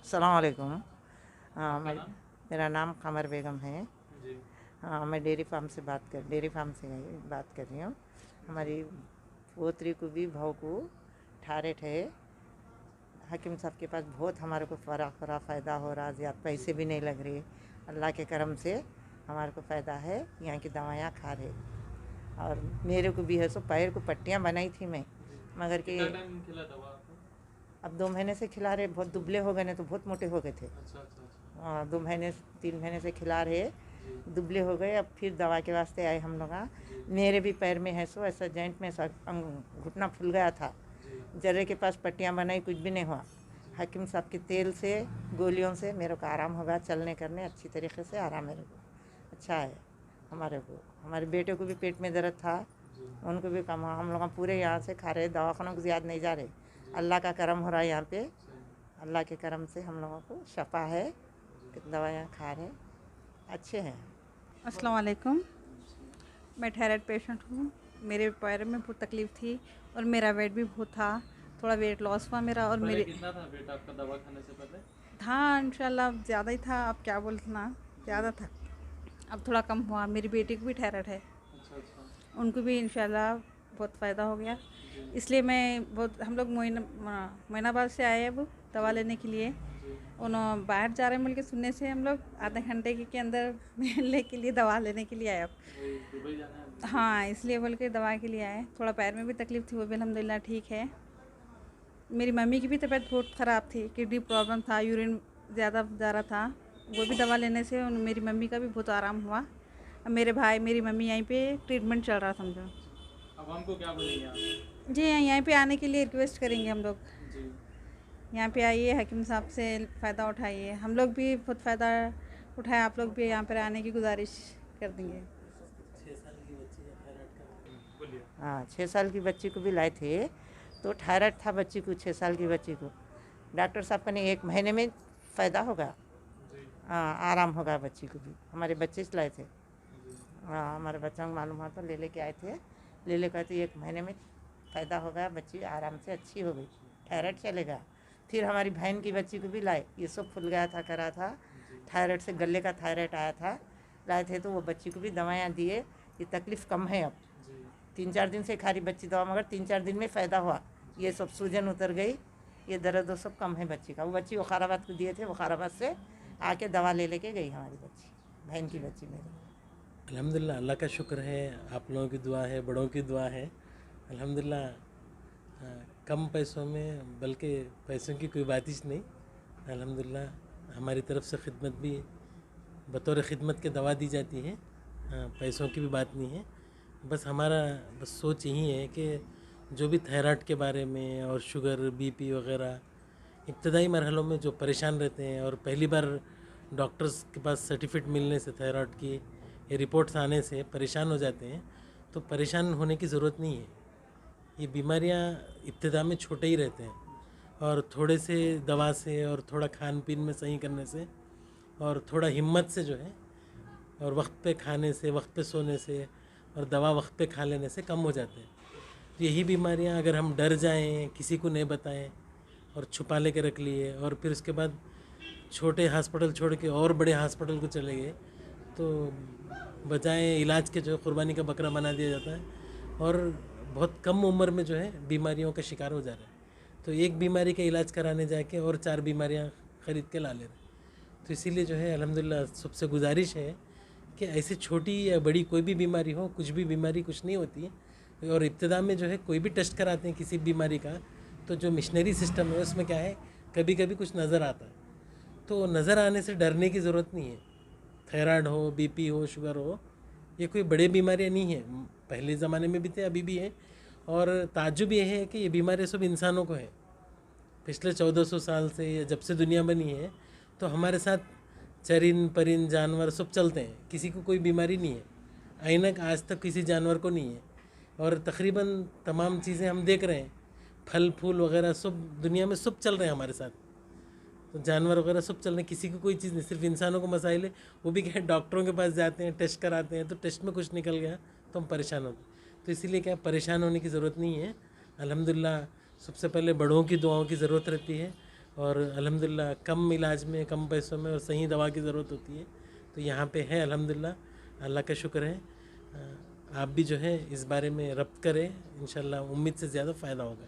अस्सलाम वालेकुम। आपका नाम? मेरा नाम कमर बेगम है। जी। मैं डेयरी फार्म से बात कर रही हूँ। हमारी पोतरी को भी बहू को थायराइड है। हकीम साहब के पास बहुत हमारे को फरा फ़ायदा हो रहा, ज़्यादा पैसे भी नहीं लग रहे। अल्लाह के करम से हमारे को फ़ायदा है, यहाँ की दवाइयाँ खा रहे। और मेरे को भी है सो पैर को पट्टियाँ बनाई थी मैं, जी। मगर कि कितना टाइम खिला दवा आपको? अब 2 महीने से खिला रहे। बहुत दुबले हो गए, नहीं तो बहुत मोटे हो गए थे। अच्छा अच्छा अच्छा। 2 महीने 3 महीने से खिला रहे, जी दुबले हो गए। अब फिर दवा के वास्ते आए हम लोग। जी मेरे भी पैर में है सो ऐसा जॉइंट में ऐसा घुटना फूल गया था। जी जर्रे के पास पट्टियाँ बनाई, कुछ भी नहीं हुआ। जी। हकीम साहब के तेल से, गोलियों से मेरे को आराम होगा, चलने करने अच्छी तरीके से आराम मेरे को अच्छा है। हमारे को, हमारे बेटे को भी पेट में दर्द था, जी उनको भी कम। हम लोग पूरे यहाँ से खा रहे, दवाखानों को ज़्यादा नहीं जा रहे। जी। अल्लाह का करम हो रहा है यहाँ पे। सही। अल्लाह के करम से हम लोगों को शफा है, जी। दवाइयाँ खा रहे, अच्छे हैं। अस्सलाम वालेकुम। मैं थायराइड पेशेंट हूँ। मेरे पैर में बहुत तकलीफ़ थी और मेरा वेट भी बहुत था। थोड़ा वेट लॉस हुआ मेरा। और पहले मेरे कितना था वेट आपका दवा खाने से पहले? था इंशाल्लाह ज़्यादा ही था। अब क्या बोलना, ज़्यादा था। अब थोड़ा कम हुआ। मेरी बेटी को भी थायराइड है, अच्छा अच्छा। उनको भी इंशाल्लाह बहुत फ़ायदा हो गया। जी इसलिए मैं बहुत, हम लोग मोइनाबाद से आए अब दवा लेने के लिए। जी उन्होंने बाहर जा रहे हैं बोल के सुनने से हम लोग आधे घंटे के अंदर मिलने के लिए, दवा लेने के लिए आए अब। वही दुबई जाना है आपको? हाँ, इसलिए बोल के दवा के लिए आए। थोड़ा पैर में भी तकलीफ़ थी, वो भी अल्हम्दुलिल्लाह ठीक है। मेरी मम्मी की भी तबीयत बहुत ख़राब थी, किडनी प्रॉब्लम था, यूरिन ज़्यादा जा रहा था। वो भी दवा लेने से मेरी मम्मी का भी बहुत आराम हुआ। अब मेरे भाई, मेरी मम्मी यहीं पे ट्रीटमेंट चल रहा समझो। जी। अब हमको क्या बोलेंगे आप? जी, यहीं पे आने के लिए रिक्वेस्ट करेंगे हम लोग। जी यहाँ पे आइए, हकीम साहब से फ़ायदा उठाइए। हम लोग भी बहुत फ़ायदा उठाए, आप लोग भी यहाँ पर आने की गुजारिश कर देंगे। 6 साल की बच्ची है थायराइड का। बोलिए। हाँ, 6 साल की बच्ची को भी लाए थे, तो थायराइड था बच्ची को, 6 साल की बच्ची को। डॉक्टर साहब का ने 1 महीने में फ़ायदा होगा। जी हाँ, आराम होगा बच्ची को भी। हमारे बच्चे से लाए थे। जी हाँ, हमारे बच्चों को मालूम हुआ तो ले लेके आए थे। ले लेकर तो 1 महीने में फ़ायदा हो गया, बच्ची आराम से अच्छी हो गई, थायराइड चलेगा। फिर हमारी बहन की बच्ची को भी लाए, ये सब फूल गया था, करा था जी थायराइड से, गले का थायराइड आया था। लाए थे तो वो बच्ची को भी दवाइयाँ दिए, ये तकलीफ़ कम है अब। जी 3-4 दिन से खा रही बच्ची दवा, मगर 3-4 दिन में फ़ायदा हुआ। ये सब सूजन उतर गई, ये दर्द वो सब कम है बच्ची का। वो बच्ची वखाराबाद को दिए थे, वखाराबाद से आके दवा ले लेके गई हमारी बच्ची, बहन की बच्ची मेरी। अल्हम्दुलिल्लाह, अल्लाह का शुक्र है, आप लोगों की दुआ है, बड़ों की दुआ है। अल्हम्दुलिल्लाह, कम पैसों में, बल्कि पैसों की कोई बात ही नहीं। अल्हम्दुलिल्लाह, हमारी तरफ से खिदमत भी बतौर खिदमत के दवा दी जाती है। पैसों की भी बात नहीं है। बस हमारा बस सोच यही है कि जो भी थायराइड के बारे में और शुगर, बीपी वगैरह इब्तदाई मरहलों में जो परेशान रहते हैं और पहली बार डॉक्टर्स के पास सर्टिफिकेट मिलने से, थायराइड की ये रिपोर्ट्स आने से परेशान हो जाते हैं, तो परेशान होने की ज़रूरत नहीं है। ये बीमारियां इब्तिदा में छोटे ही रहते हैं, और थोड़े से दवा से और थोड़ा खान पीन में सही करने से और थोड़ा हिम्मत से जो है, और वक्त पे खाने से, वक्त पे सोने से और दवा वक्त पे खा लेने से कम हो जाते हैं। तो यही बीमारियां अगर हम डर जाएं, किसी को नहीं बताएं और छुपा ले के रख लिए, और फिर उसके बाद छोटे हॉस्पिटल छोड़ के और बड़े हॉस्पिटल को चले गए, तो बजाय इलाज के जो है कुर्बानी का बकरा बना दिया जाता है, और बहुत कम उम्र में जो है बीमारियों का शिकार हो जा रहा है। तो एक बीमारी का इलाज कराने जाके और 4 बीमारियां ख़रीद के ला ले रहे हैं। तो इसीलिए जो है अल्हम्दुलिल्लाह सबसे गुजारिश है कि ऐसी छोटी या बड़ी कोई भी बीमारी हो, कुछ भी बीमारी कुछ नहीं होती है। और इब्तिदा में जो है कोई भी टेस्ट कराते हैं किसी बीमारी का, तो जो मिशनरी सिस्टम है उसमें क्या है, कभी कभी कुछ नज़र आता है। तो नज़र आने से डरने की ज़रूरत नहीं है। थायराइड हो, बीपी हो, शुगर हो, ये कोई बड़े बीमारियाँ नहीं है। पहले ज़माने में भी थे, अभी भी है। और ताज्जुब ये है कि ये बीमारियाँ सब इंसानों को है। पिछले 1400 साल से, या जब से दुनिया बनी है, तो हमारे साथ चरिंद परिंद जानवर सब चलते हैं, किसी को कोई बीमारी नहीं है। ऐनक आज तक किसी जानवर को नहीं है। और तकरीबन तमाम चीज़ें हम देख रहे हैं, फल फूल वगैरह सब दुनिया में सब चल रहे हैं हमारे साथ। तो जानवर वगैरह सब चल रहे हैं, किसी को कोई चीज़ नहीं, सिर्फ इंसानों को मसाइल है। वो भी क्या है, डॉक्टरों के पास जाते हैं, टेस्ट कराते हैं, तो टेस्ट में कुछ निकल गया तो हम परेशान होते हैं। तो इसीलिए क्या है, परेशान होने की ज़रूरत नहीं है। अल्हम्दुलिल्लाह, सबसे पहले बड़ों की दुआओं की ज़रूरत रहती है। और अल्हम्दुलिल्लाह कम इलाज में, कम पैसों में और सही दवा की ज़रूरत होती है, तो यहाँ पे है अल्हम्दुलिल्लाह, अल्लाह का शुक्र है। आप भी जो है इस बारे में रब्त करें, इंशाल्लाह उम्मीद से ज़्यादा फ़ायदा होगा।